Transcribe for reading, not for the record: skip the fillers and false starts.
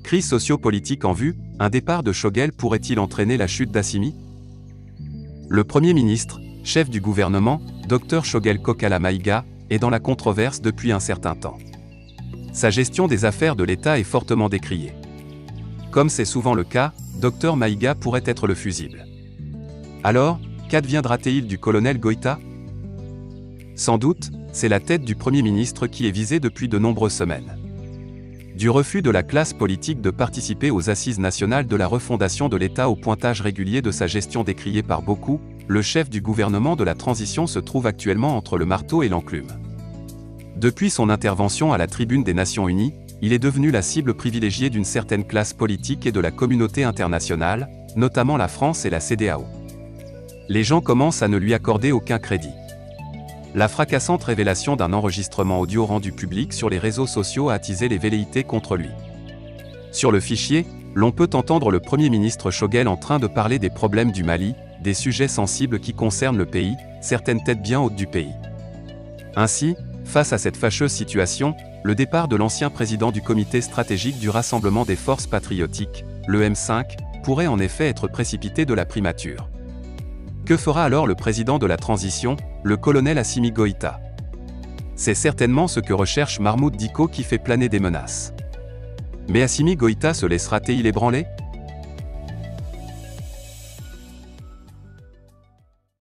Crise socio-politique en vue, un départ de Shogel pourrait-il entraîner la chute d'Assimi? Le Premier ministre, chef du gouvernement, Dr Shogel Kokala Maïga, est dans la controverse depuis un certain temps. Sa gestion des affaires de l'État est fortement décriée. Comme c'est souvent le cas, Dr Maïga pourrait être le fusible. Alors, qu'adviendra-t-il du colonel Goïta? Sans doute, c'est la tête du Premier ministre qui est visée depuis de nombreuses semaines. Du refus de la classe politique de participer aux assises nationales de la refondation de l'État au pointage régulier de sa gestion décriée par beaucoup, le chef du gouvernement de la transition se trouve actuellement entre le marteau et l'enclume. Depuis son intervention à la tribune des Nations Unies, il est devenu la cible privilégiée d'une certaine classe politique et de la communauté internationale, notamment la France et la CEDEAO. Les gens commencent à ne lui accorder aucun crédit. La fracassante révélation d'un enregistrement audio rendu public sur les réseaux sociaux a attisé les velléités contre lui. Sur le fichier, l'on peut entendre le Premier ministre Shogel en train de parler des problèmes du Mali, des sujets sensibles qui concernent le pays, certaines têtes bien hautes du pays. Ainsi, face à cette fâcheuse situation, le départ de l'ancien président du comité stratégique du Rassemblement des forces patriotiques, le M5, pourrait en effet être précipité de la primature. Que fera alors le président de la transition, le colonel Assimi Goïta? C'est certainement ce que recherche Mahmoud Dicko qui fait planer des menaces. Mais Assimi Goïta se laissera-t-il ébranler?